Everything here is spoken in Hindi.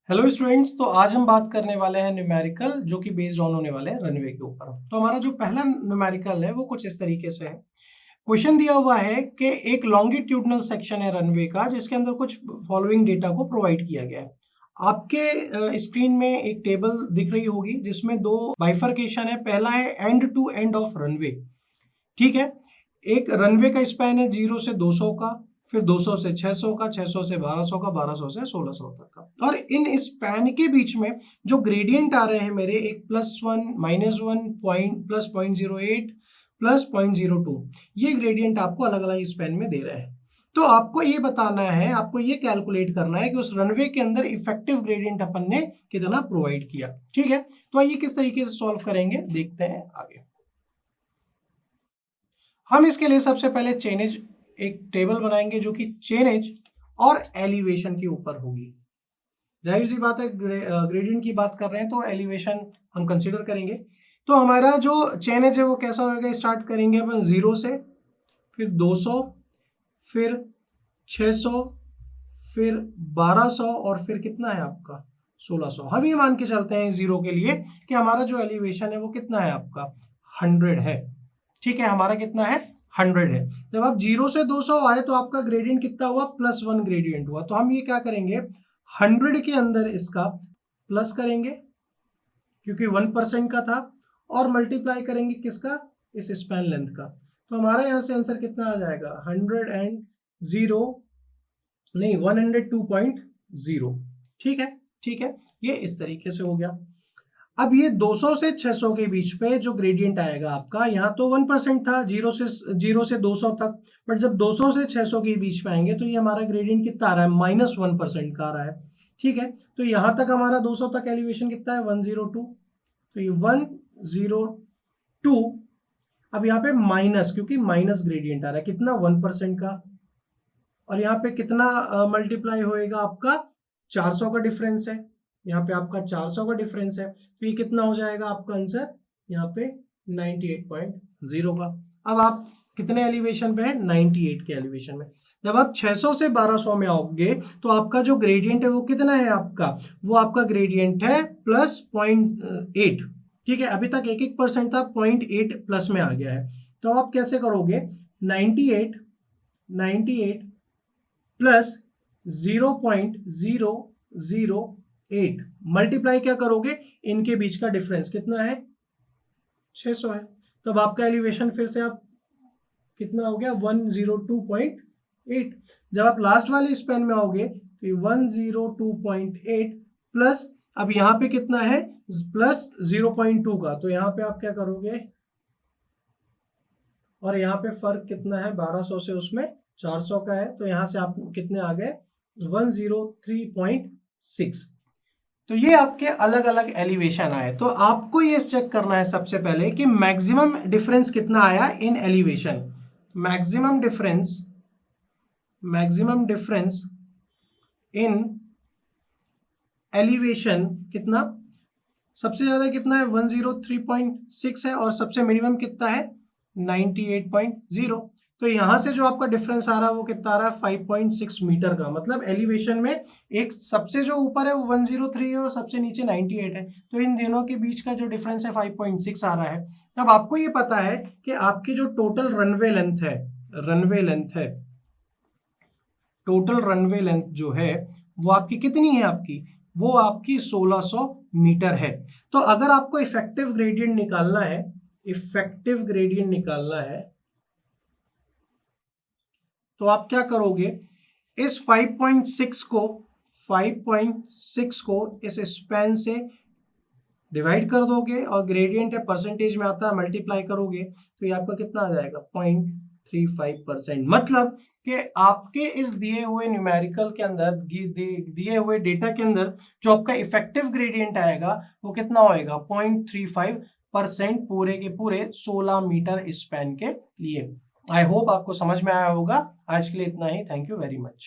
हेलो स्टूडेंट्स, तो आज हम बात करने वाले हैं न्यूमेरिकल जो कि बेस्ड ऑन होने वाले हैं रनवे के ऊपर। तो हमारा जो पहला न्यूमेरिकल है वो कुछ इस तरीके से है। क्वेश्चन दिया हुआ है कि एक लॉन्गिट्यूडनल सेक्शन है रनवे का जिसके अंदर कुछ फॉलोइंग डेटा को प्रोवाइड किया गया है। आपके स्क्रीन में एक टेबल दिख रही होगी जिसमें दो बाइफर्केशन है। पहला है end to end of runway, ठीक है। एक रनवे का स्पैन है 0 से 200 का, फिर 200 से 600 का, 600 से 1200 का, 1200 से 1600 तक का। और इन स्पैन के बीच में जो ग्रेडियंट आ रहे हैं मेरे, एक +1 -1 पॉइंट प्लस 0.08 प्लस 0.02, ये ग्रेडियंट आपको अलग अलग स्पैन में दे रहे हैं। तो आपको ये बताना है, आपको ये कैलकुलेट करना है कि उस रनवे के अंदर इफेक्टिव ग्रेडियंट अपन ने कितना प्रोवाइड किया, ठीक है। तो आइए किस तरीके से सॉल्व करेंगे देखते हैं आगे। हम इसके लिए सबसे पहले चेनेज एक टेबल बनाएंगे जो कि चेनेज और एलिवेशन के ऊपर होगी। जाहिर सी बात है, ग्रेडियंट की बात कर रहे हैं तो एलिवेशन हम कंसीडर करेंगे। तो हमारा जो चेनेज है वो कैसा होगा, स्टार्ट करेंगे अपन 0 से, फिर 200, फिर 600, फिर 1200 और फिर कितना है आपका 1600। हम ये मान के चलते हैं 0 के लिए कि हमारा जो एलिवेशन है वो कितना है आपका 100 है, ठीक है। हमारा कितना है 100 है। जब आप 0 से 200 आए तो आपका ग्रेडियंट कितना हुआ, +1 ग्रेडियंट हुआ। तो हम ये क्या करेंगे, 100 के अंदर इसका प्लस करेंगे क्योंकि 1% का था, और मल्टीप्लाई करेंगे किसका, इस स्पैन लेंथ का। तो हमारा यहां से आंसर कितना आ जाएगा 102.0, ठीक है, ठीक है। ये इस तरीके से हो गया। अब ये 200 से 600 के बीच पे जो ग्रेडियंट आएगा आपका, यहाँ तो 1% था 0 से 200 तक, बट जब 200 से 600 के बीच में आएंगे तो ये हमारा ग्रेडियंट कितना आ रहा है, -1% का आ रहा है, ठीक है। तो यहाँ तक हमारा 200 तक एलिवेशन कितना है 102, तो ये 102। अब यहाँ पे माइनस, क्योंकि माइनस ग्रेडियंट आ रहा है कितना 1% का, और यहाँ पे कितना मल्टीप्लाई होएगा आपका 400 का डिफरेंस है, यहाँ पे आपका 400 का डिफरेंस है। तो ये कितना हो जाएगा आपका आंसर यहाँ पे 98.0 का। अब आप कितने एलिवेशन पे है, 98 के एलिवेशन में। जब आप 600 से 1200 में आओगे तो आपका जो ग्रेडियंट है वो कितना है आपका, वो आपका ग्रेडियंट है +0.8, ठीक है। अभी तक 1% था, 0.8 प्लस में आ गया है। तो आप कैसे करोगे, 98 प्लस 0.008 मल्टीप्लाई क्या करोगे, इनके बीच का डिफरेंस कितना है 600 है। तो अब आपका एलिवेशन फिर से आप कितना हो गया 102.8। जब आप लास्ट वाले स्पेन में आओगे तो 102.8 प्लस, अब यहाँ पे कितना है +0.2 का, तो यहाँ पे आप क्या करोगे, और यहाँ पे फर्क कितना है 1200 से उसमें 400 का है, तो यहाँ से आप कितने आ गए 103.6। तो ये आपके अलग अलग एलिवेशन आए। तो आपको ये चेक करना है सबसे पहले कि मैक्सिमम डिफरेंस कितना आया in elevation. Maximum difference in elevation कितना, सबसे ज्यादा कितना है 103.6 है, और सबसे मिनिमम कितना है 98.0। तो यहां से जो आपका डिफरेंस आ रहा है वो कितना आ रहा है 5.6 मीटर का। मतलब एलिवेशन में एक सबसे जो ऊपर है वो 103 है और सबसे नीचे 98 है, तो इन दोनों के बीच का जो डिफरेंस है 5.6 आ रहा है। अब आपको ये पता है कि आपकी जो टोटल रनवे लेंथ है, टोटल रनवे लेंथ जो है वो आपकी कितनी है, वो आपकी 1600 मीटर है। तो अगर आपको इफेक्टिव ग्रेडियंट निकालना है, तो आप क्या करोगे, इस 5.6 को इस स्पैन से डिवाइड कर दोगे, और ग्रेडियंट है परसेंटेज में आता है, मल्टीप्लाई करोगे तो ये आपका कितना आ जाएगा 0.35%। मतलब कि आपके इस दिए हुए न्यूमेरिकल के अंदर, दिए हुए डेटा के अंदर जो आपका इफेक्टिव ग्रेडियंट आएगा वो कितना होएगा 0.35% पूरे के पूरे 16 मीटर स्पैन के लिए। आई होप आपको समझ में आया होगा। आज के लिए इतना ही। Thank you very much.